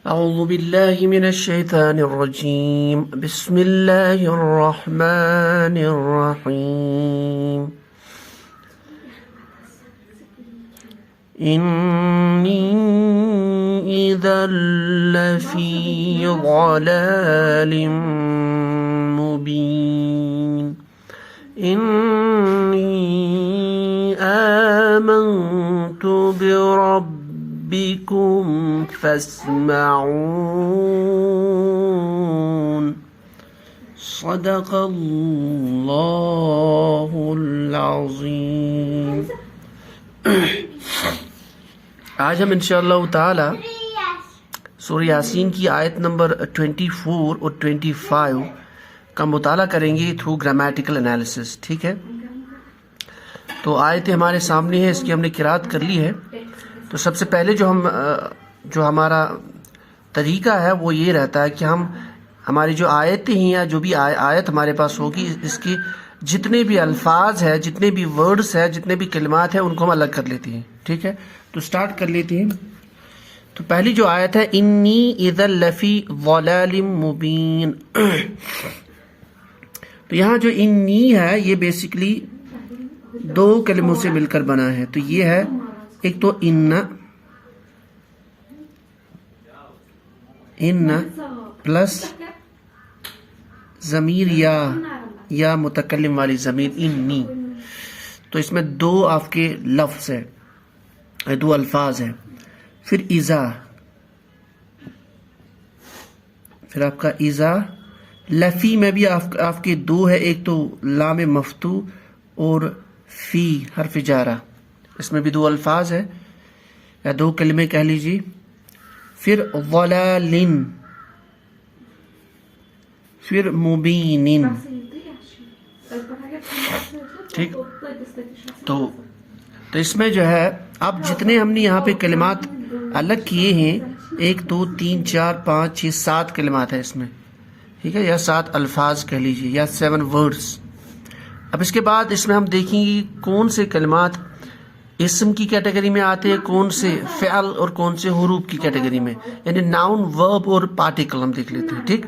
أعوذ بالله من الشيطان الرجيم بسم الله الرحمن الرحيم إني إذا لفي ضلال مبين إني آمنت بربكم فاسمعون صدق اللہ العظیم. آج ہم انشاءاللہ تعالی سورہ یاسین کی آیت نمبر 24 اور 25 کا مطالعہ کریں گے تھرو گرامیٹیکل انالیسس. ٹھیک ہے، تو آیتیں ہمارے سامنے ہیں، اس کی ہم نے قرات کر لی ہے. تو سب سے پہلے جو ہمارا طریقہ ہے وہ یہ رہتا ہے کہ ہماری جو آیتیں ہیں یا جو بھی آیت ہمارے پاس ہوگی، اس کی جتنے بھی الفاظ ہیں، جتنے بھی ورڈز ہیں، جتنے بھی کلمات ہیں، ان کو ہم الگ کر لیتے ہیں. ٹھیک ہے، تو سٹارٹ کر لیتے ہیں. تو پہلی جو آیت ہے انی اذا لفی ضلال مبین. تو یہاں جو انی ہے یہ بیسیکلی دو کلموں سے مل کر بنا ہے. تو یہ ہے ایک تو ان پلس ضمیر یا متکلم والی ضمیر انی. تو اس میں دو آپ کے لفظ ہے، دو الفاظ ہیں. پھر اذا، پھر آپ کا اذا. لفی میں بھی آپ کے دو ہے، ایک تو لام مفتوح اور فی حرف جارہ، اس میں بھی دو الفاظ ہے یا دو کلمے کہہ لیجیے. پھر ضلالن، پھر مبین. ٹھیک، تو اس میں جو ہے اب جتنے ہم نے یہاں پہ کلمات الگ کیے ہیں، 1 2 3 4 5 6 7 کلمات ہیں اس میں. ٹھیک ہے، یا 7 الفاظ کہہ لیجیے یا 7 ورڈز. اب اس کے بعد اس میں ہم دیکھیں گے کون سے کلمات اسم کی کیٹیگری میں آتے ہیں، کون سے فعل اور کون سے حروف کی کیٹیگری میں، یعنی ناؤن، ورب اور پارٹیکل ہم دیکھ لیتے ہیں. ٹھیک،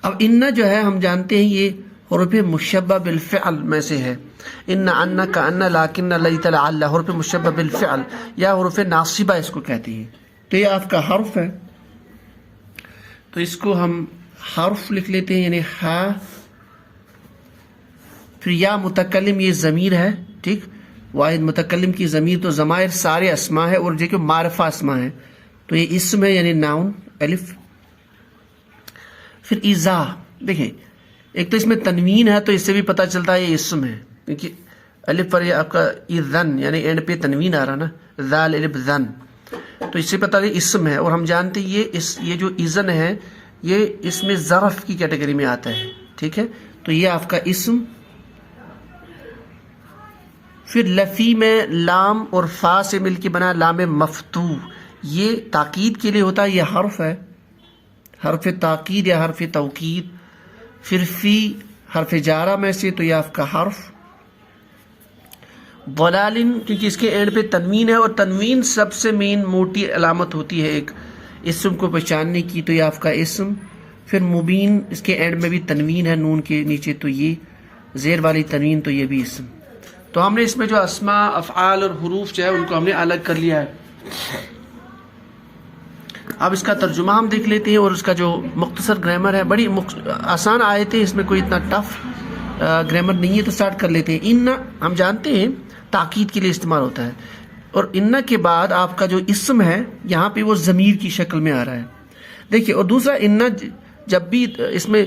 اب ان جو ہے ہم جانتے ہیں یہ حروف مشبہ بالفعل میں سے ہے. ان کا ان، لیکن، لیت، لعل حروف مشبہ بالفعل یا حروف ناصبہ اس کو کہتے ہیں. تو یہ آپ کا حرف ہے، تو اس کو ہم حرف لکھ لیتے ہیں، یعنی ہا. پھر یا متکلم، یہ ضمیر ہے. ٹھیک، واحد متکلم کی ضمیر. تو ضمائر سارے اسماء ہے اور جو کہ معرفہ اسماء ہے، تو یہ اسم ہے یعنی ناؤن، الف. پھر اذا، دیکھیں ایک تو اس میں تنوین ہے تو اس سے بھی پتہ چلتا ہے یہ اسم ہے، کیونکہ الف پر یہ آپ کا اذن یعنی اینڈ پہ تنوین آ رہا نا، ذال الف ذن، تو اس سے پتہ ہے اسم ہے. اور ہم جانتے ہیں یہ جو اذن ہے یہ اس میں ظرف کی کیٹیگری میں آتا ہے. ٹھیک ہے، تو یہ آپ کا اسم. پھر لفی میں لام اور فا سے مل کے بنا لام مفتوح، یہ تاکید کے لیے ہوتا ہے، یہ حرف ہے، حرف تاکید یا حرف توکید. پھر فی حرف جارہ میں سے، تو یہ آپ کا حرف. ضلالن، کیونکہ اس کے اینڈ پہ تنوین ہے اور تنوین سب سے مین موٹی علامت ہوتی ہے ایک اسم کو پہچاننے کی، تو یہ آپ کا اسم. پھر مبین، اس کے اینڈ میں بھی تنوین ہے نون کے نیچے، تو یہ زیر والی تنوین، تو یہ بھی اسم. تو ہم نے اس میں جو اسماء، افعال اور حروف جو ہے ان کو ہم نے الگ کر لیا ہے. اب اس کا ترجمہ ہم دیکھ لیتے ہیں اور اس کا جو مختصر گرامر ہے، بڑی آسان آیتیں، اس میں کوئی اتنا ٹف گرامر نہیں ہے. تو سٹارٹ کر لیتے ہیں. ان ہم جانتے ہیں تاکید کے لیے استعمال ہوتا ہے، اور ان کے بعد آپ کا جو اسم ہے یہاں پہ وہ ضمیر کی شکل میں آ رہا ہے. دیکھیے، اور دوسرا ان جب بھی اس میں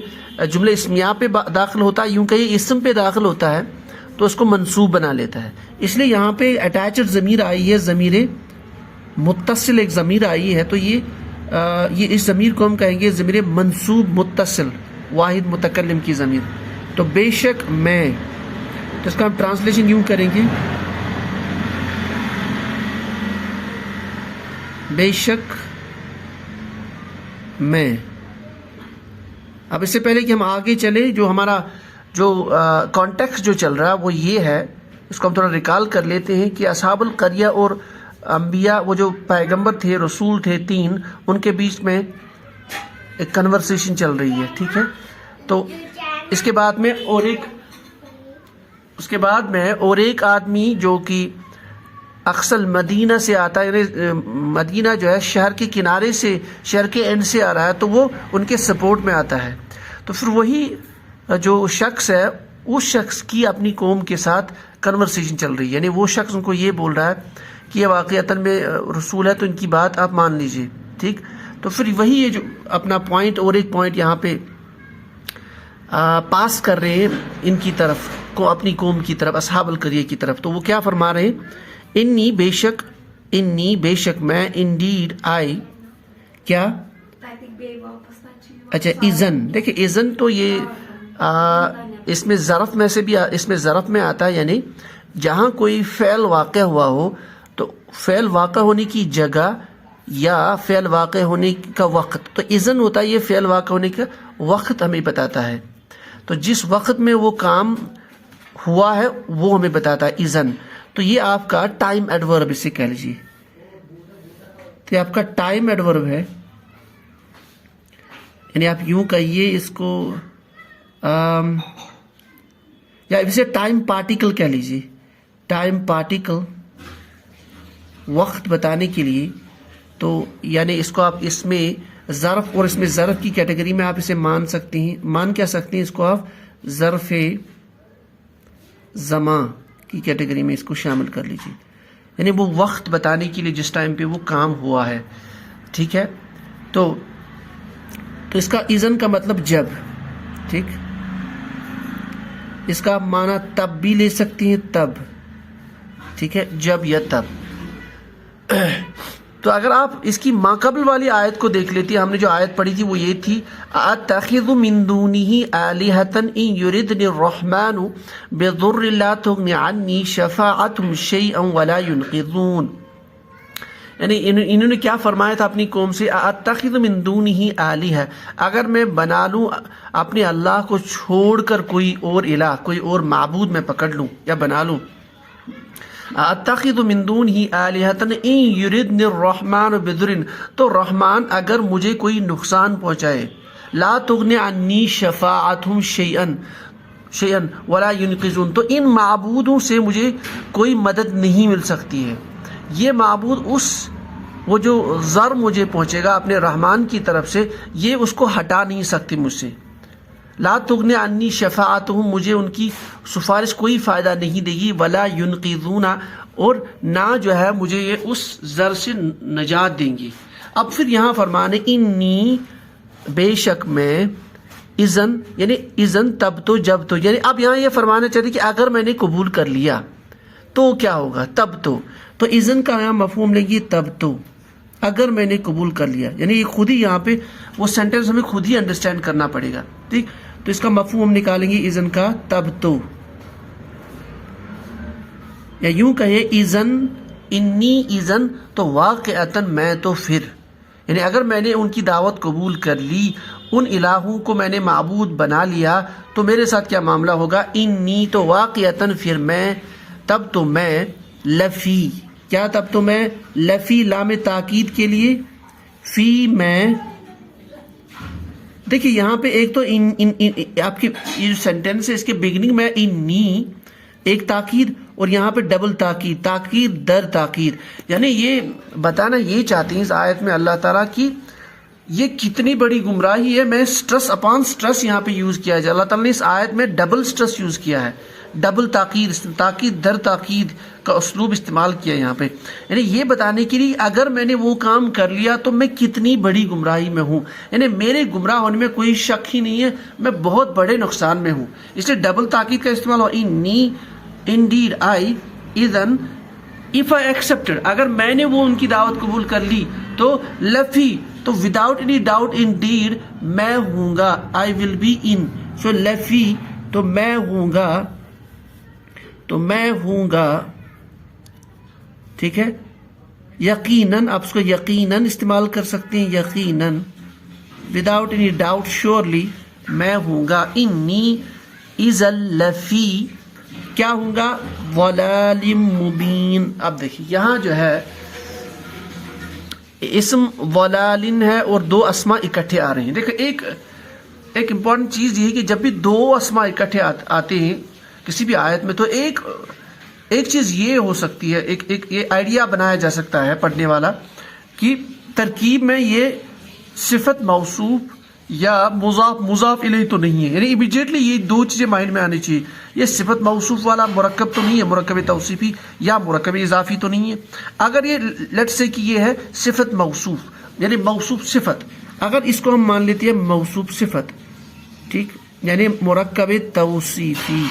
جملہ اسمیہ پہ داخل ہوتا ہے، یوں کہ یہ اسم پہ داخل ہوتا ہے تو اس کو منصوب بنا لیتا ہے. اس لیے یہاں پہ اٹیچڈ ضمیر آئی ہے، ضمیر متصل ایک ضمیر آئی ہے، تو یہ اس ضمیر کو ہم کہیں گے ضمیر منصوب متصل، واحد متکلم کی ضمیر. تو بے شک میں، تو اس کا ہم ٹرانسلیشن یوں کریں گے، بے شک میں. اب اس سے پہلے کہ ہم آگے چلے، جو ہمارا جو کانٹیکسٹ جو چل رہا ہے وہ یہ ہے، اس کو ہم تھوڑا ریکال کر لیتے ہیں کہ اصحاب القریہ اور انبیاء وہ جو پیغمبر تھے رسول تھے 3 ان کے بیچ میں ایک کنورسیشن چل رہی ہے، ٹھیک ہے. تو اس کے بعد میں اور ایک آدمی جو کہ اقصل مدینہ سے آتا ہے، یعنی مدینہ جو ہے شہر کے کنارے سے، شہر کے اینڈ سے آ رہا ہے، تو وہ ان کے سپورٹ میں آتا ہے. تو پھر وہی جو شخص ہے اس شخص کی اپنی قوم کے ساتھ کنورسیشن چل رہی ہے، یعنی وہ شخص ان کو یہ بول رہا ہے کہ یہ واقعتاً میں رسول ہے تو ان کی بات آپ مان لیجئے، ٹھیک. تو پھر وہی یہ جو اپنا پوائنٹ اور ایک پوائنٹ یہاں پہ پاس کر رہے ہیں ان کی طرف کو، اپنی قوم کی طرف، اصحاب القریہ کی طرف. تو وہ کیا فرما رہے ہیں؟ انی بے شک میں، انڈیڈ آئی، کیا، اچھا اذن، دیکھیں اذن تو یہ اس میں ظرف میں سے بھی اس میں ظرف میں آتا ہے، یعنی جہاں کوئی فعل واقع ہوا ہو تو فعل واقع ہونے کی جگہ یا فعل واقع ہونے کا وقت. تو اذن ہوتا ہے یہ فعل واقع ہونے کا وقت ہمیں بتاتا ہے. تو جس وقت میں وہ کام ہوا ہے وہ ہمیں بتاتا ہے اذن. تو یہ آپ کا ٹائم ایڈورب اسے کہہ لیجیے. تو یہ آپ کا ٹائم ایڈورب ہے، یعنی آپ یوں کہیے اس کو، یا اسے ٹائم پارٹیکل کہہ لیجیے. ٹائم پارٹیکل وقت بتانے کے لیے. تو یعنی اس کو آپ اس میں ظرف، اور اس میں ظرف کی کیٹیگری میں آپ اسے مان سکتے ہیں، کیا سکتے ہیں اس کو آپ ظرف زمان کی کیٹیگری میں اس کو شامل کر لیجیے. یعنی وہ وقت بتانے کے لیے جس ٹائم پہ وہ کام ہوا ہے، ٹھیک ہے. تو اس کا اذن کا مطلب جب، ٹھیک. اس کا معنی تب بھی لے سکتی ہیں، تب، ٹھیک ہے، جب یا تب. تو اگر آپ اس کی ماقبل والی آیت کو دیکھ لیتی ہیں، ہم نے جو آیت پڑھی تھی وہ یہ تھی، اتخذ من دونه آلهة ان يردني الرحمن بضر لا تغن عني شفاعتهم شيئا ولا ينقذون. یعنی انہوں نے کیا فرمایا تھا اپنی قوم سے، اتخذ من دونه آلهة، اگر میں بنا لوں اپنے اللہ کو چھوڑ کر کوئی اور الہ، کوئی اور معبود میں پکڑ لوں یا بنا لوں. اتخذ من دونه آلهة ان يردني الرحمن بضر، تو رحمان اگر مجھے کوئی نقصان پہنچائے، لا تغنی عنی شفاعتهم شیئا ولا ينقذون، تو ان معبودوں سے مجھے کوئی مدد نہیں مل سکتی ہے. یہ معبود وہ جو ضر مجھے پہنچے گا اپنے رحمان کی طرف سے، یہ اس کو ہٹا نہیں سکتی مجھ سے. لا تغنی عنی شفاعتهم، مجھے ان کی سفارش کوئی فائدہ نہیں دے گی، ولا ينقذون، اور نہ جو ہے مجھے یہ اس ضر سے نجات دیں گی. اب پھر یہاں فرمانے انی، بے شک میں، اذن یعنی اذن تب تو جب تو، یعنی اب یہاں یہ فرمانا چاہتے کہ اگر میں نے قبول کر لیا تو کیا ہوگا، تب تو اذن کا یہاں مفہوم لیں گے تب تو، اگر میں نے قبول کر لیا. یعنی یہ خود ہی یہاں پہ وہ سینٹینس ہمیں خود ہی انڈرسٹینڈ کرنا پڑے گا، ٹھیک. تو اس کا مفہوم ہم نکالیں گے اذن کا تب تو، یا یوں کہے اذن، انی اذن، تو واقعتاً میں تو پھر، یعنی اگر میں نے ان کی دعوت قبول کر لی، ان الہوں کو میں نے معبود بنا لیا، تو میرے ساتھ کیا معاملہ ہوگا، انی، تو واقعتاً پھر میں، تب تو میں، لفی، کیا تب تو میں، لفی لام تاکید کے لیے، فی میں. دیکھیے یہاں پہ ایک تو آپ کی یہ جو سینٹینس ہے اس کے بگننگ میں انی ایک تاکید، اور یہاں پہ ڈبل تاکید، تاکید در تاکید. یعنی یہ بتانا یہ چاہتے ہیں اس آیت میں اللہ تعالیٰ کی یہ کتنی بڑی گمراہی ہے. میں سٹرس اپان سٹرس یہاں پہ یوز کیا ہے، اللہ تعالیٰ نے اس آیت میں ڈبل سٹرس یوز کیا ہے، ڈبل تاکید، تاکید در تاکید کا اسلوب استعمال کیا یہاں پہ. یعنی یہ بتانے کے لیے اگر میں نے وہ کام کر لیا تو میں کتنی بڑی گمراہی میں ہوں، یعنی میرے گمراہ ہونے میں کوئی شک ہی نہیں ہے، میں بہت بڑے نقصان میں ہوں. اس لیے ڈبل تاکید کا استعمال ہو، انی، انڈیڈ آئی، اذن، if I accepted، اگر میں نے وہ ان کی دعوت قبول کر لی، تو لفی، تو without any doubt indeed میں ہوں گا، I will be in، so لفی، تو میں ہوں گا، ٹھیک ہے. یقیناً آپ اس کو یقیناً استعمال کر سکتے ہیں، یقیناً، وداؤٹ اینی ڈاؤٹ، شیورلی میں ہوں گا، انی اذا لفی، کیا ہوں گا، ضلال مبین. اب دیکھیے یہاں جو ہے اسم ولالن ہے اور دو اسما اکٹھے آ رہے ہیں. دیکھیں ایک امپورٹنٹ چیز یہ ہے کہ جب بھی دو اسما اکٹھے آتے ہیں کسی بھی آیت میں تو ایک چیز یہ ہو سکتی ہے, ایک یہ آئیڈیا بنایا جا سکتا ہے پڑھنے والا کہ ترکیب میں یہ صفت موصوف یا مضاف الیہ تو نہیں ہے, یعنی امیڈیٹلی یہ دو چیزیں مائنڈ میں آنی چاہیے. یہ صفت موصوف والا مرکب تو نہیں ہے, مرکب توصیفی یا مرکب اضافی تو نہیں ہے. اگر یہ لیٹ سے کہ یہ ہے صفت موصوف یعنی موصوف صفت, اگر اس کو ہم مان لیتے ہیں موصوف صفت, ٹھیک, یعنی مرکب توصیفی,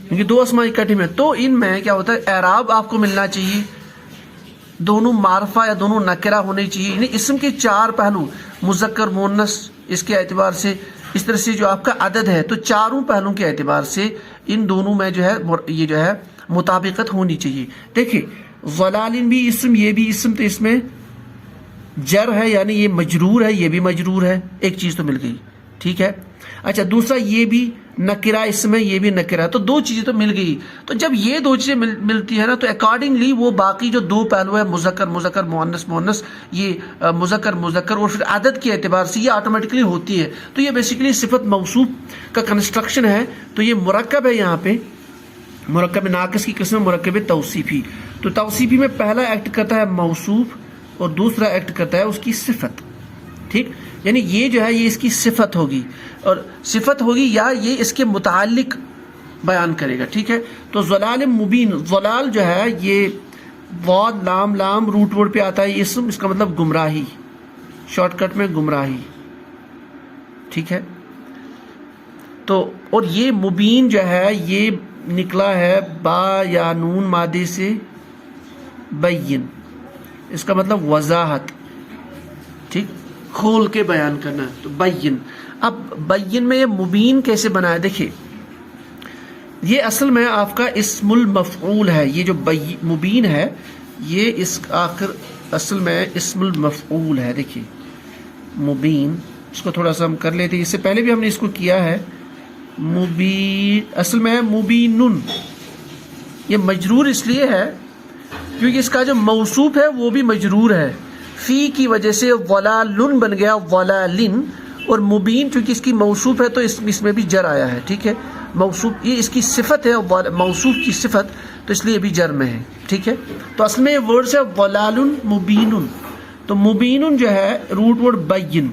کیونکہ دو اسماء اکٹھے میں, تو ان میں کیا ہوتا ہے اعراب آپ کو ملنا چاہیے, دونوں معرفہ یا دونوں نکرہ ہونے چاہیے. یعنی اسم کے چار پہلو مذکر مؤنث اس کے اعتبار سے, اس طرح سے جو آپ کا عدد ہے تو چاروں پہلوؤں کے اعتبار سے ان دونوں میں جو ہے یہ جو ہے مطابقت ہونی چاہیے. دیکھیں ضلالن بھی اسم, یہ بھی اسم, تو اس میں جر ہے یعنی یہ مجرور ہے, یہ بھی مجرور ہے, ایک چیز تو مل گئی, ٹھیک ہے. اچھا دوسرا یہ بھی نکرہ اسم ہے, یہ بھی نکرہ, تو دو چیزیں تو مل گئی. تو جب یہ دو چیزیں ملتی ہے نا تو اکارڈنگلی وہ باقی جو دو پہلو ہے مذکر مؤنث یہ مذکر اور پھر عدد کے اعتبار سے یہ آٹومیٹکلی ہوتی ہے. تو یہ بیسیکلی صفت موصوف کا کنسٹرکشن ہے. تو یہ مرکب ہے, یہاں پہ مرکب ناقص کی قسم مرکب توصیفی. تو توصیفی میں پہلا ایکٹ کرتا ہے موصوف اور دوسرا ایکٹ کرتا ہے اس کی صفت, ٹھیک. یعنی یہ جو ہے یہ اس کی صفت ہوگی, اور صفت ہوگی یا یہ اس کے متعلق بیان کرے گا, ٹھیک ہے. تو ضلال مبین, ضلال جو ہے یہ واد لام روٹ ورڈ پہ آتا ہے اسم, اس کا مطلب گمراہی, شارٹ کٹ میں گمراہی, ٹھیک ہے. تو اور یہ مبین جو ہے یہ نکلا ہے با یا نون مادے سے بین, اس کا مطلب وضاحت, ٹھیک, کھول کے بیان کرنا. تو بین, اب بین میں یہ مبین کیسے بنایا, دیکھیں یہ اصل میں آپ کا اسم المفعول ہے. یہ جو مبین ہے یہ اس آخر اصل میں اسم المفعول ہے. دیکھیں مبین, اس کو تھوڑا سا ہم کر لیتے ہیں, اس سے پہلے بھی ہم نے اس کو کیا ہے. مبین اصل میں ہے مبینن, یہ مجرور اس لیے ہے کیونکہ اس کا جو موصوف ہے وہ بھی مجرور ہے, فی کی وجہ سے ولالن بن گیا ولالن, اور مبین چونکہ اس کی موصوف ہے تو اس میں بھی جر آیا ہے, ٹھیک ہے. موصوف یہ اس کی صفت ہے, موصوف کی صفت, تو اس لیے بھی جر میں ہے, ٹھیک ہے. تو اصل میں یہ ورڈ ہے ولالن مبینن. تو مبینن جو ہے روٹ ورڈ بین,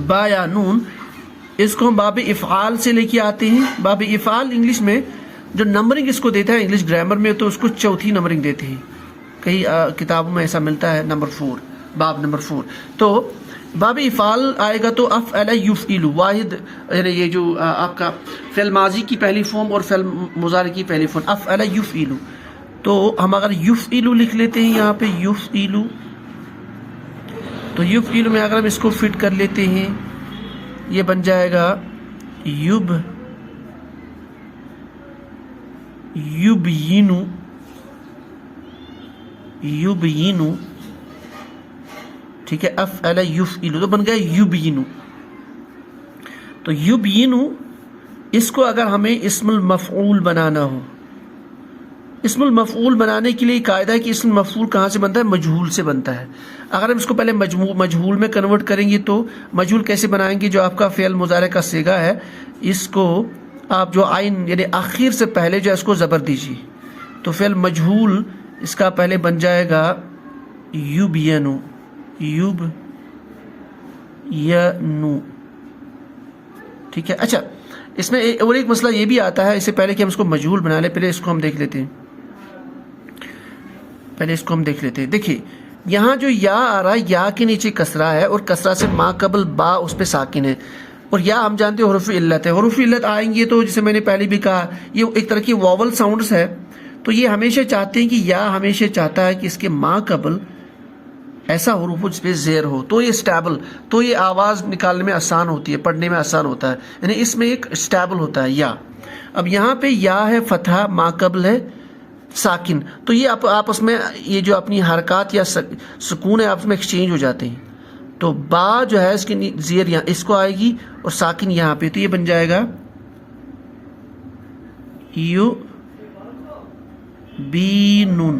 با یا نون, اس کو ہم باب افعال سے لے کے آتے ہیں. باب افعال انگلش میں جو نمبرنگ اس کو دیتا ہے انگلش گرامر میں, تو اس کو چوتھی نمبرنگ دیتے ہیں. کئی کتابوں میں ایسا ملتا ہے نمبر 4, باب نمبر 4. تو باب افعال آئے گا تو افعل یفعل, واحد یعنی یہ جو آپ کا فعل ماضی کی پہلی فارم اور فعل مضارع کی پہلی فارم افعل یفعل. تو ہم اگر یفعل لکھ لیتے ہیں یہاں پہ یفعل, تو یفعل میں اگر ہم اس کو فٹ کر لیتے ہیں یہ بن جائے گا یبینو, ٹھیک ہے. افعل یفعل تو بن گیا یبینو. تو یبینو اس کو اگر ہمیں اسم المفعول بنانا ہو, اسم المفعول بنانے کے لیے قاعدہ ہے کہ اسم مفعول کہاں سے بنتا ہے, مجہول سے بنتا ہے. اگر ہم اس کو پہلے مجہول میں کنورٹ کریں گے تو مجہول کیسے بنائیں گے, جو آپ کا فعل مضارع کا صیغہ ہے اس کو آپ جو عین یعنی آخر سے پہلے جو ہے اس کو زبر دیجیے, تو فعل مجہول اس کا پہلے بن جائے گا یبینو, ٹھیک ہے. اچھا اس میں اور ایک مسئلہ یہ بھی آتا ہے, اس سے پہلے کہ ہم اس کو مجہول بنا لیں پہلے اس کو ہم دیکھ لیتے ہیں. دیکھیے یہاں جو یا آ رہا ہے یا کے نیچے کسرہ ہے اور کسرہ سے ما قبل با اس پہ ساکن ہے, اور یا ہم جانتے ہیں حروف علت ہے. حروف علت آئیں گے تو جسے میں نے پہلے بھی کہا یہ ایک طرح کی واول ساؤنڈز ہے, تو یہ ہمیشہ چاہتے ہیں کہ یا ہمیشہ چاہتا ہے کہ اس کے ما قبل ایسا حروف جس پہ زیر ہو, تو یہ اسٹیبل, تو یہ آواز نکالنے میں آسان ہوتی ہے, پڑھنے میں آسان ہوتا ہے, یعنی اس میں ایک اسٹیبل ہوتا ہے یا. اب یہاں پہ یا ہے فتحہ, ما قبل ہے ساکن, تو یہ آپس میں یہ جو اپنی حرکات یا سکون ہے آپس میں ایکسچینج ہو جاتے ہیں. تو با جو ہے اس کی زیر یہاں اس کو آئے گی اور ساکن یہاں پہ, تو یہ بن جائے گا یو بی نون,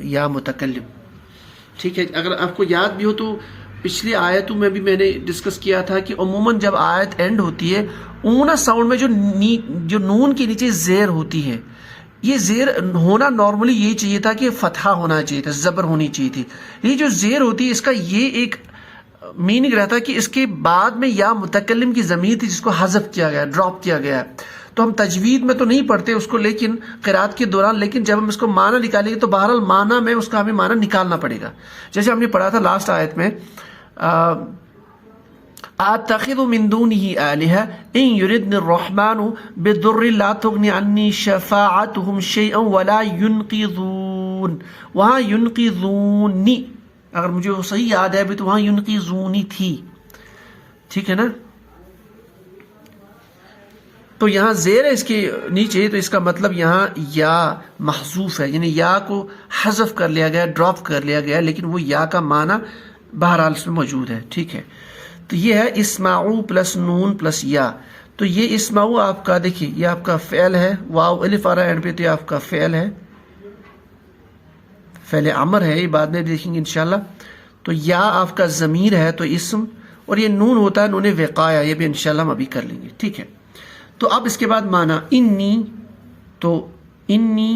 یا متکلم. ٹھیک ہے، اگر آپ کو یاد بھی ہو تو پچھلی آیتوں میں بھی میں نے ڈسکس کیا تھا کہ عموماً جب آیت اینڈ ہوتی ہے اونہ ساؤنڈ میں جو نون کے نیچے زیر ہوتی ہے، یہ زیر ہونا نارملی یہ چاہیے تھا کہ فتحہ ہونا چاہیے تھا، زبر ہونی چاہیے تھی. یہ جو زیر ہوتی ہے اس کا یہ ایک میننگ رہتا ہے کہ اس کے بعد میں یا متکلم کی ضمیر تھی جس کو حذف کیا گیا، ڈراپ کیا گیا ہے. تو ہم تجوید میں تو نہیں پڑھتے اس کو، لیکن قرات کے دوران، لیکن جب ہم اس کو معنی نکالیں گے تو بہرحال معنی میں اس کا ہمیں معنی نکالنا پڑے گا. جیسے ہم نے پڑھا تھا لاسٹ آیت میں اتخذ من دونه آلهة ان يردن الرحمن بضر لا تغني عني شفاعتهم شيئا ولا ينقذون. وہاں ينقذوني اگر مجھے وہ صحیح یاد ہے بھی تو وہاں ينقذوني تھی. ٹھیک ہے نا؟ تو یہاں زیر ہے اس کے نیچے، تو اس کا مطلب یہاں یا محذوف ہے، یعنی یا کو حذف کر لیا گیا، ڈراپ کر لیا گیا، لیکن وہ یا کا معنی بہرحال اس میں موجود ہے. ٹھیک ہے، تو یہ ہے اسمعوا پلس نون پلس یا. تو یہ اسمعوا آپ کا دیکھیے یہ آپ کا فعل ہے، واو الف آ رہا ہے اینڈ پہ، تو یہ آپ کا فعل ہے، فعل امر ہے، یہ بعد میں دیکھیں گے انشاءاللہ. تو یا آپ کا ضمیر ہے تو اسم، اور یہ نون ہوتا ہے نون وقایا، یہ بھی انشاءاللہ ہم ابھی کر لیں گے. ٹھیک ہے، تو اب اس کے بعد معنی انی، تو انی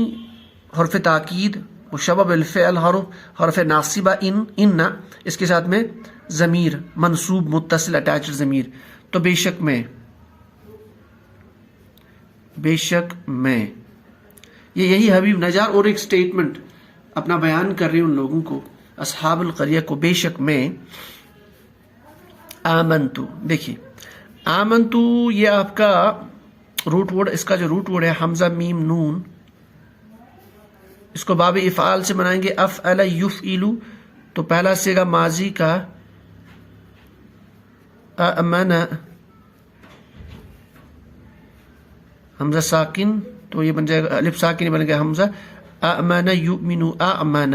حرف تاکید مشبہ الفعل حرف ناصبہ ان اس کے ساتھ میں ضمیر منصوب متصل اٹیچڈ ضمیر. تو بے شک میں، بے شک میں، یہ یہی حبیب نجار اور ایک سٹیٹمنٹ اپنا بیان کر رہے ہیں ان لوگوں کو، اصحاب القریہ کو. بے شک میں آمنتو. دیکھیے آمنتو یہ آپ کا روٹ ورڈ، اس کا جو روٹ ورڈ ہے حمزہ میم نون، اس کو باب افعال سے بنائیں گے افعل یفعلو. تو پہلا صیغہ ماضی کا امن، حمزہ ساکن، تو یہ بن جائے گا الف ساکن بن گیا حمزہ امن یؤمن امن.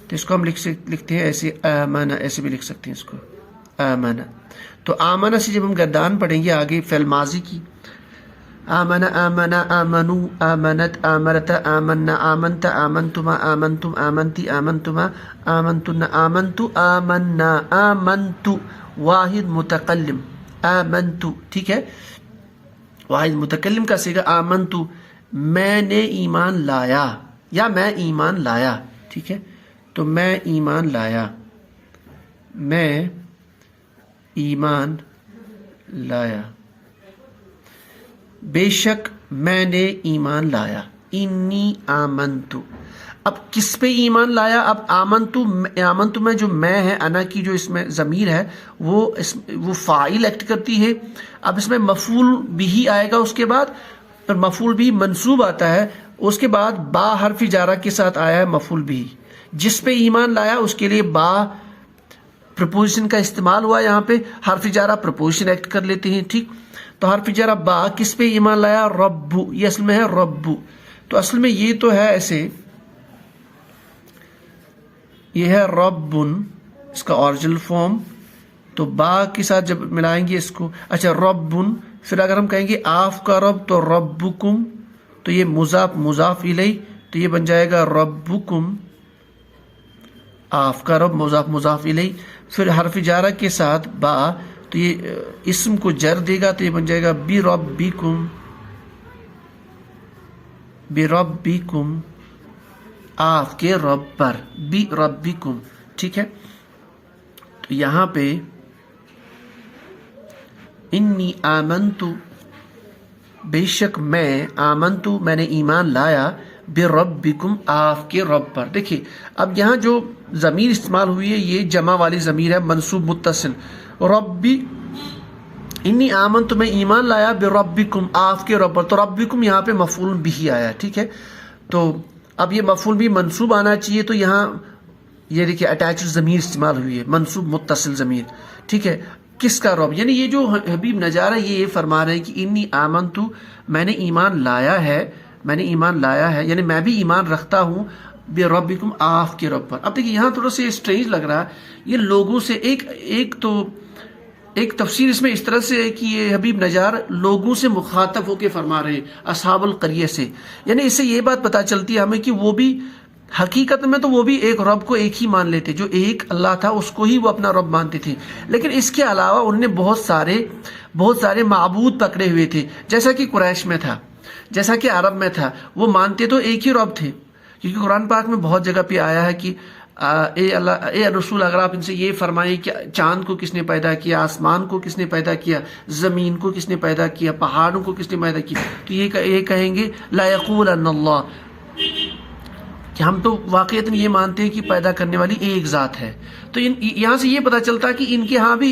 تو اس کو ہم لکھتے ہیں ایسے امن، ایسے بھی لکھ سکتے ہیں اس کو امن. تو آمنہ سے جب ہم گردان پڑھیں گے آگے فعل ماضی کی، آمن آمن آمنو آمنت آمرت آمنا آمنت آمنتما آمنتم آمنتی آمنتما آمنتن آمنتو آمنا آمنتو. واحد متکلم آمنتو. ٹھیک ہے، واحد متکلم کا صیغہ آمنتو، میں نے ایمان لایا یا میں ایمان لایا. ٹھیک ہے، تو میں ایمان لایا، میں ایمان لایا، بے شک میں نے ایمان لایا. انی آمنتو، اب کس پہ ایمان لایا؟ اب آمنتو میں جو میں ہے، انا کی جو اس میں ضمیر ہے وہ فاعل ایکٹ کرتی ہے. اب اس میں مفعول بھی آئے گا اس کے بعد، اور مفعول بھی منصوب آتا ہے. اس کے بعد با حرف جارہ کے ساتھ آیا ہے مفعول بھی، جس پہ ایمان لایا اس کے لیے با پرپوزیشن کا استعمال ہوا. یہاں پہ حرف جارہ پرپوزیشن ایکٹ کر لیتے ہیں. ٹھیک، تو حرف جارہ با کس پہ ایمان لایا؟ ربو. یہ اصل میں ہے ربو. تو اصل میں یہ تو ہے ایسے، یہ ہے ربن، اس کا اوریجنل فارم. تو با کے ساتھ جب ملائیں گے اس کو، اچھا ربن، پھر اگر ہم کہیں گے آف کا رب تو ربکم، تو یہ مضاف مضاف الیہ، تو یہ بن جائے گا ربکم. آف کا رب مضاف مضاف الیہ، پھر حرف جارہ کے ساتھ با، تو یہ اسم کو جر دے گا، تو یہ بن جائے گا بربکم، بربکم، آپ کے رب پر، بربکم. ٹھیک ہے، تو یہاں پہ انی آمنتو، بے شک میں، آمنتو میں نے ایمان لایا، بربکم آپ کے رب پر. دیکھیے اب یہاں جو ضمیر استعمال ہوئی ہے یہ جمع والی ضمیر ہے منصوب متصل. ربی، انی آمنتو میں ایمان لایا، بربکم آپ کے رب پر. تو ربکم یہاں پہ مفعول بھی آیا. ٹھیک ہے، تو اب یہ مفعول بھی منصوب آنا چاہیے، تو یہاں یہ دیکھیے اٹیچڈ ضمیر استعمال ہوئی ہے، منصوب متصل ضمیر. ٹھیک ہے، کس کا رب؟ یعنی یہ جو حبیب نجار ہے یہ فرما رہے ہیں کہ انی آمنتو میں نے ایمان لایا ہے، میں نے ایمان لایا ہے، یعنی میں بھی ایمان رکھتا ہوں بربکم آپ کے رب پر. اب دیکھیے یہاں تھوڑا سا اسٹرینج لگ رہا ہے، یہ لوگوں سے ایک تفسیر اس میں اس طرح سے ہے کہ یہ حبیب نجار لوگوں سے مخاطب ہو کے فرما رہے ہیں، اصحاب القریہ سے. یعنی اس سے یہ بات پتہ چلتی ہے ہمیں کہ وہ بھی حقیقت میں تو وہ بھی ایک رب کو ایک ہی مان لیتے، جو ایک اللہ تھا اس کو ہی وہ اپنا رب مانتے تھے، لیکن اس کے علاوہ انہوں نے بہت سارے معبود پکڑے ہوئے تھے، جیسا کہ قریش میں تھا، جیسا کہ عرب میں تھا، وہ مانتے تو ایک ہی رب تھے، کیونکہ قرآن پاک میں بہت جگہ پہ آیا ہے کہ اے رسول اگر آپ ان سے یہ فرمائیں کہ چاند کو کس نے پیدا کیا، آسمان کو کس نے پیدا کیا، زمین کو کس نے پیدا کیا، پہاڑوں کو کس نے پیدا کیا، تو یہ کہیں گے لا یقولن اللہ، کہ ہم تو واقعتاً یہ مانتے ہیں کہ پیدا کرنے والی ایک ذات ہے۔ تو یہاں سے یہ پتہ چلتا ہے کہ ان کے ہاں بھی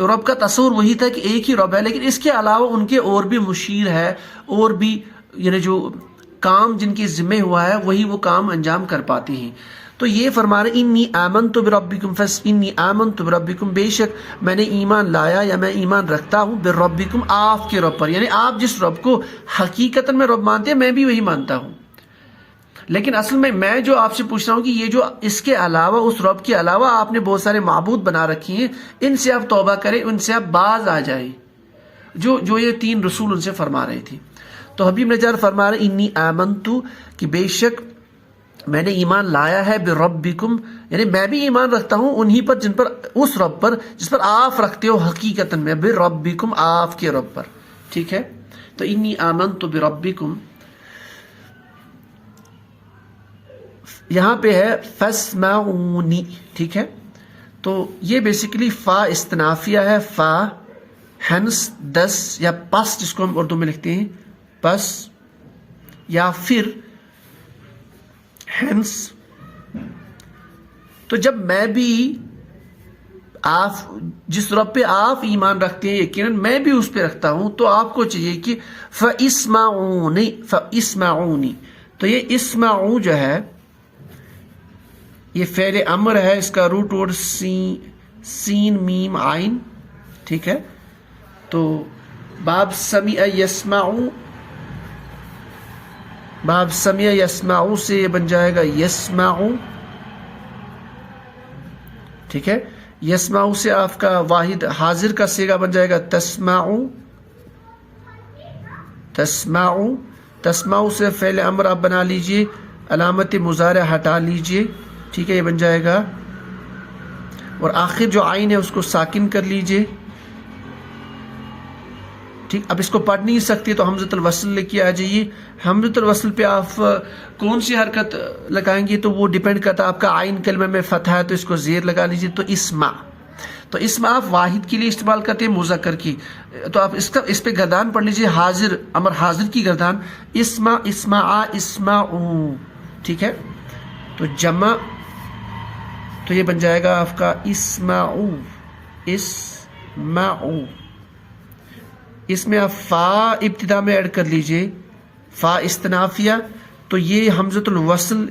رب کا تصور وہی تھا کہ ایک ہی رب ہے، لیکن اس کے علاوہ ان کے اور بھی مشیر ہے، اور بھی یعنی جو کام جن کے ذمہ ہوا ہے وہی وہ کام انجام کر پاتے ہیں۔ تو یہ فرما رہے انی آمنت بربکم انی آمنت بربکم، بے شک میں نے ایمان لایا یا میں ایمان رکھتا ہوں بربکم، آپ کے رب پر، یعنی آپ جس رب کو حقیقتاً میں رب مانتے ہیں میں بھی وہی مانتا ہوں، لیکن اصل میں جو آپ سے پوچھ رہا ہوں کہ یہ جو اس کے علاوہ، اس رب کے علاوہ آپ نے بہت سارے معبود بنا رکھی ہیں، ان سے آپ توبہ کریں، ان سے آپ باز آ جائیں، جو یہ 3 رسول ان سے فرما رہے تھے۔ تو حبیب نجار فرما رہے انی آمنتو، کہ بے شک میں نے ایمان لایا ہے بربکم، یعنی میں بھی ایمان رکھتا ہوں انہی پر جن پر، اس رب پر جس پر آپ رکھتے ہو حقیقتاً میں، بربکم آپ کے رب پر، ٹھیک ہے۔ تو انی آمنت بربکم، یہاں پہ ہے فاسمعونی، ٹھیک ہے۔ تو یہ بیسیکلی فا استنافیہ ہے، فا ہنس 10 یا پس جس کو ہم اردو میں لکھتے ہیں پس، یا پھر ہنس۔ تو جب میں بھی آپ جس رب پہ آپ ایمان رکھتے ہیں یقیناً میں بھی اس پہ رکھتا ہوں، تو آپ کو چاہیے کہ فاسمعونی، فاسمعونی، تو یہ اسمعو جو ہے یہ فعل امر ہے، اس کا روٹ ورڈ سین میم عین، ٹھیک ہے۔ تو باب سمع یسمعو، باب سمع یسمعو سے یہ بن جائے گا یسمعو، ٹھیک ہے۔ یسمعو سے آپ کا واحد حاضر کا صیغہ بن جائے گا تسمعو، تسمعو، تسمعو سے فعل امر آپ بنا لیجئے، علامت مضارع ہٹا لیجئے، ٹھیک ہے، یہ بن جائے گا، اور آخر جو عین ہے اس کو ساکن کر لیجئے، ٹھیک۔ اب اس کو پڑھ نہیں سکتے تو حمزۃ الوصل لے کے آ جائیے۔ حمزۃ الوصل پہ آپ کون سی حرکت لگائیں گے تو وہ ڈیپینڈ کرتا ہے، آپ کا عین کلمہ میں فتح ہے تو اس کو زیر لگا لیجیے، تو اسمع، تو اسمع آپ واحد کے لیے استعمال کرتے ہیں مذکر کی، تو آپ اس پہ گردان پڑھ لیجیے، حاضر امر حاضر کی گردان، اسمع اسمعا اسمعو، ٹھیک ہے۔ تو جمع تو یہ بن جائے گا آپ کا اسمعو، اسمعو، اس میں آپ فا ابتدا میں ایڈ کر لیجئے، فا استنافیہ، تو یہ حمزۃ الوصل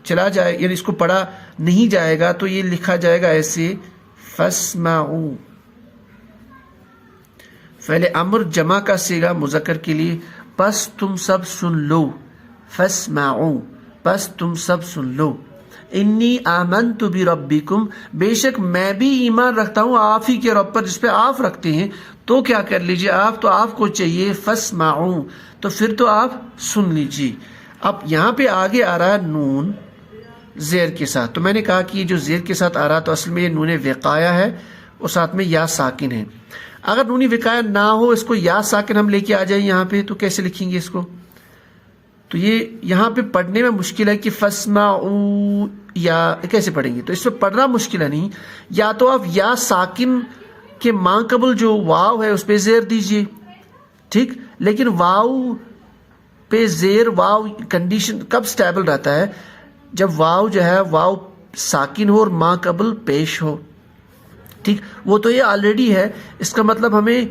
چلا جائے، یعنی اس کو پڑھا نہیں جائے گا، تو یہ لکھا جائے گا ایسے فاسمعو، فعل امر جمع کا صیغہ مذکر کے لیے، پس تم سب سن لو، فاسمعو، پس تم سب سن لو، انی آمنت بربکم، بے شک میں بھی ایمان رکھتا ہوں آپ ہی کے رب پر جس پہ آپ رکھتے ہیں، تو کیا کر لیجئے آپ، تو آپ کو چاہیے فاسمعو، تو پھر تو آپ سن لیجئے۔ اب یہاں پہ آگے آ رہا ہے نون زیر کے ساتھ، تو میں نے کہا کہ یہ جو زیر کے ساتھ آ رہا تو اصل میں یہ نون وقایہ ہے اور ساتھ میں یا ساکن ہے۔ اگر نون وقایہ نہ ہو، اس کو یا ساکن ہم لے کے آ جائیں یہاں پہ، تو کیسے لکھیں گے اس کو؟ تو یہ یہاں پہ پڑھنے میں مشکل ہے کہ فاسمعو یا کیسے پڑھیں گے، تو اس پہ پڑھنا مشکل ہے نہیں، یا تو آپ یا ساکن کے ماں قبل جو واو ہے اس پہ زیر دیجئے، ٹھیک، لیکن واو پہ زیر، واو کنڈیشن کب سٹیبل رہتا ہے؟ جب واو جو ہے واو ساکن ہو اور ماں قبل پیش ہو، ٹھیک، وہ تو یہ آلریڈی ہے، اس کا مطلب ہمیں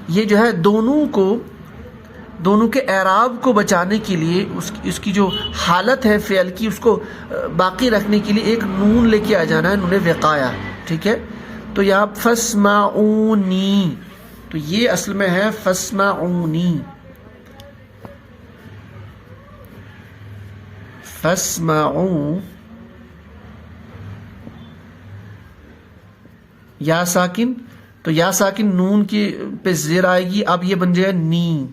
یہ جو ہے دونوں کے اعراب کو بچانے کے لیے، اس کی جو حالت ہے فعل کی اس کو باقی رکھنے کے لیے ایک نون لے کے آ جانا ہے، نون وقایہ، ٹھیک ہے۔ تو یہاں فاسمعونی، تو یہ اصل میں ہے فاسمعونی، فاسمعو، یا ساکن، تو یا ساکن نون کی پہ زیر آئے گی، اب یہ بن جائے نی،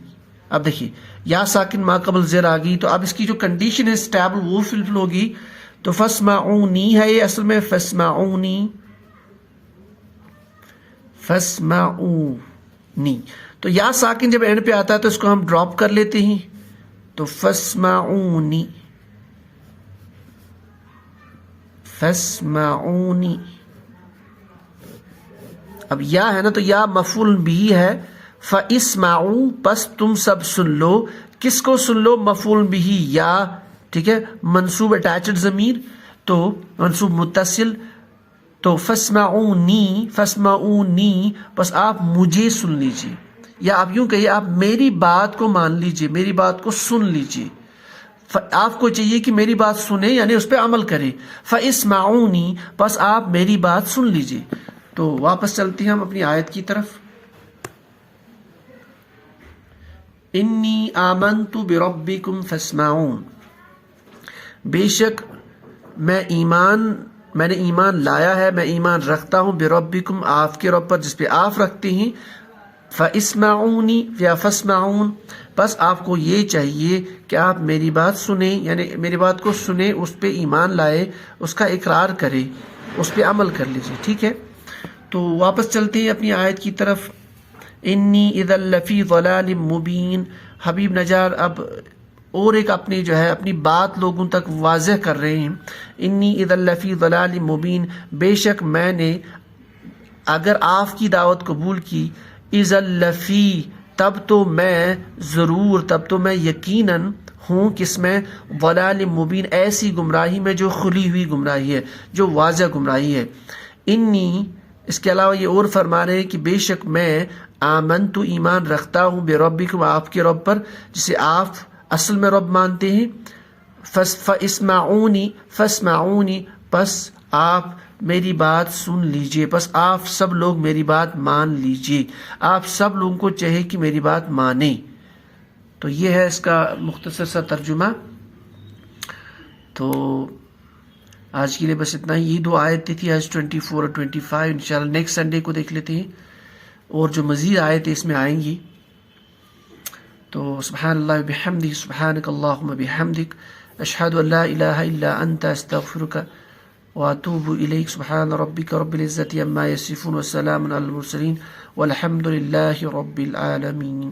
اب دیکھیے یا ساکن ما قبل زیر آ گئی، تو اب اس کی جو کنڈیشن ہے اسٹیبل وہ فلفل ہوگی. تو فاسمعونی ہے یہ اصل میں فاسمعونی، فاسمعونی. تو یا ساکن جب اینڈ پہ آتا ہے تو اس کو ہم ڈراپ کر لیتے ہیں، تو فاسمعونی، فاسمعونی. اب یا ہے نا، تو یا مفعول بھی ہے، فاسمعوا پس تم سب سن لو. کس کو سن لو؟ مفعول بھی یا، ٹھیک ہے، منصوب اٹیچڈ ضمیر، تو منصوب متصل. تو فاسمعونی، فاسمعونی پس آپ مجھے سن لیجیے، یا آپ یوں کہیے آپ میری بات کو مان لیجیے، میری بات کو سن لیجیے. آپ کو چاہیے کہ میری بات سنیں، یعنی اس پہ عمل کریں. فاسمعونی پس آپ میری بات سن لیجیے. تو واپس چلتے ہیں ہم اپنی آیت کی طرف. انی آمنت بربکم فاسمعون، بے شک میں نے ایمان لایا ہے، میں ایمان رکھتا ہوں بربکم آپ کے رب پر جس پہ آپ رکھتے ہیں. فاسمعونی یا فاسمعون بس آپ کو یہ چاہیے کہ آپ میری بات سنیں، یعنی میری بات کو سنیں، اس پہ ایمان لائے، اس کا اقرار کرے، اس پہ عمل کر لیجیے. ٹھیک ہے، تو واپس چلتے ہیں اپنی آیت کی طرف. انی اذا لفی ضلال مبین. حبیب نجار اب اور ایک اپنی جو ہے اپنی بات لوگوں تک واضح کر رہے ہیں. انی اذا لفی ضلال مبین، بے شک میں نے اگر آپ کی دعوت قبول کی، اذا لفی تب تو میں ضرور، تب تو میں یقیناً ہوں کس میں؟ ضلال مبین، ایسی گمراہی میں جو کھلی ہوئی گمراہی ہے، جو واضح گمراہی ہے. انی، اس کے علاوہ یہ اور فرما رہے ہیں کہ بے شک میں آمنت ایمان رکھتا ہوں بربکم آپ کے رب پر جسے آپ اصل میں رب مانتے ہیں. فاسمعونی، فاسمعونی پس آپ میری بات سن لیجئے، پس آپ سب لوگ میری بات مان لیجئے. آپ سب لوگوں کو چاہے کہ میری بات مانیں. تو یہ ہے اس کا مختصر سا ترجمہ. تو آج کے لیے بس اتنا ہی. یہ دو آیتیں تھی آج 24 اور 25. انشاءاللہ نیکسٹ سنڈے کو دیکھ لیتے ہیں اور جو مزید آیتیں اس میں آئیں گی. تو سبحان اللہ بحمدہ، سبحانک اللہم بحمدک، اشہد ان لا الہ الا انت، استغفرک واتوب الیک. سبحان ربک رب العزت عما یصفون وسلام علی المرسلین والحمد للہ رب العالمین.